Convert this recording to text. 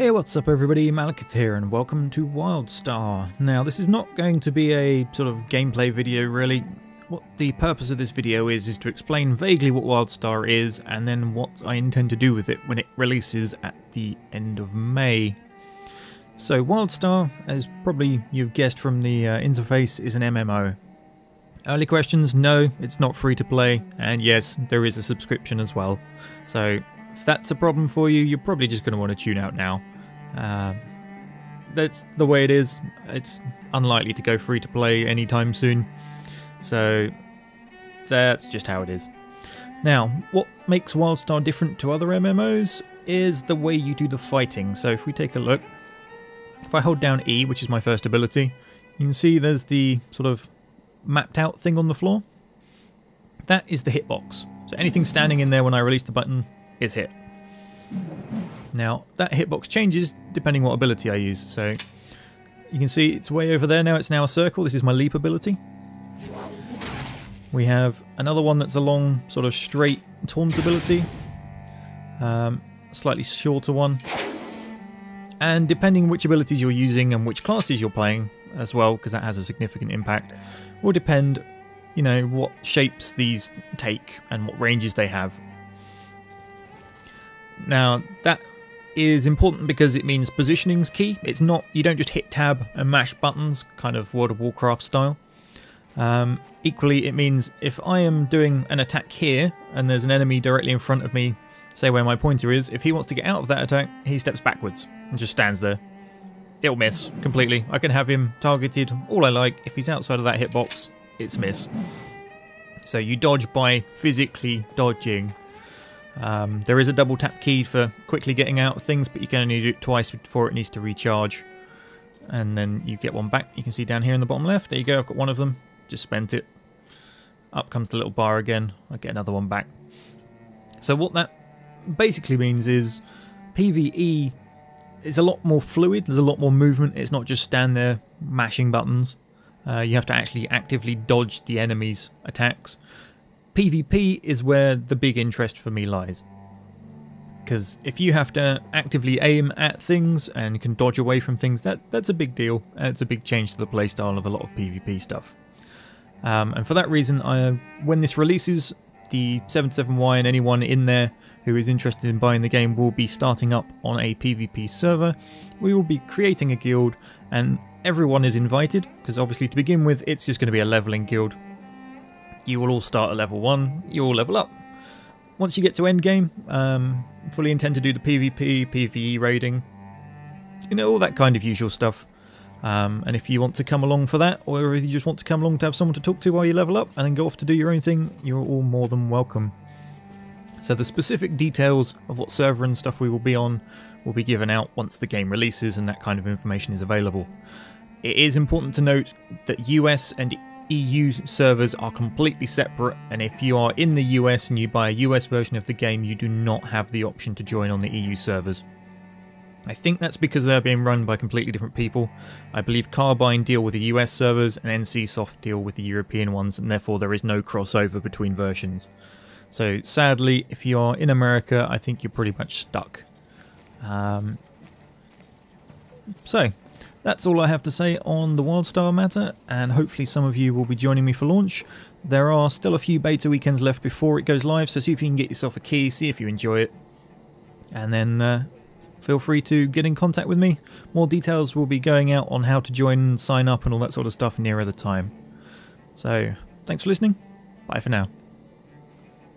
Hey, what's up everybody, Malakith here and welcome to Wildstar. Now this is not going to be a sort of gameplay video really. What the purpose of this video is to explain vaguely what Wildstar is and then what I intend to do with it when it releases at the end of May. So Wildstar, as probably you've guessed from the interface, is an MMO. Early questions, no, it's not free to play, and yes, there is a subscription as well. So if that's a problem for you, you're probably just going to want to tune out now. That's the way it is. It's unlikely to go free to play anytime soon. So that's just how it is. Now, what makes Wildstar different to other MMOs is the way you do the fighting. So if we take a look, if I hold down E, which is my first ability, you can see there's the sort of mapped out thing on the floor. That is the hitbox. So anything standing in there when I release the button is hit. Now that hitbox changes depending what ability I use. So you can see it's way over there now. It's now a circle. This is my leap ability. We have another one that's a long sort of straight taunt ability. Slightly shorter one. And depending which abilities you're using and which classes you're playing as well, because that has a significant impact, will depend, you know, what shapes these take and what ranges they have. Now that is important because it means positioning's key. It's not, you don't just hit tab and mash buttons, kind of World of Warcraft style. Equally, it means if I am doing an attack here and there's an enemy directly in front of me, say where my pointer is, if he wants to get out of that attack, he steps backwards and just stands there. It'll miss completely. I can have him targeted all I like. If he's outside of that hitbox, it's miss. So you dodge by physically dodging. There is a double tap key for quickly getting out of things, but you can only do it twice before it needs to recharge. And then you get one back. You can see down here in the bottom left. There you go, I've got one of them. Just spent it. Up comes the little bar again. I get another one back. So what that basically means is PvE is a lot more fluid. There's a lot more movement. It's not just stand there mashing buttons. You have to actually actively dodge the enemy's attacks. PvP is where the big interest for me lies. Because if you have to actively aim at things and can dodge away from things, that's a big deal. It's a big change to the playstyle of a lot of PvP stuff. And for that reason, when this releases, the 77Y and anyone in there who is interested in buying the game will be starting up on a PvP server. We will be creating a guild and everyone is invited, because obviously to begin with it's just going to be a leveling guild. You will all start at level 1, you all level up. Once you get to endgame, fully intend to do the PvP, PvE raiding, you know, all that kind of usual stuff. And if you want to come along for that, or if you just want to come along to have someone to talk to while you level up and then go off to do your own thing, you're all more than welcome. So the specific details of what server and stuff we will be on will be given out once the game releases and that kind of information is available. It is important to note that US and EU servers are completely separate, and if you are in the US and you buy a US version of the game, you do not have the option to join on the EU servers. I think that's because they're being run by completely different people. I believe Carbine deal with the US servers and NCSoft deal with the European ones, and therefore there is no crossover between versions. So sadly, if you are in America, I think you're pretty much stuck. So that's all I have to say on the Wildstar matter, and hopefully some of you will be joining me for launch. There are still a few beta weekends left before it goes live, so see if you can get yourself a key, see if you enjoy it, and then feel free to get in contact with me. More details will be going out on how to join and sign up and all that sort of stuff nearer the time. So, thanks for listening. Bye for now.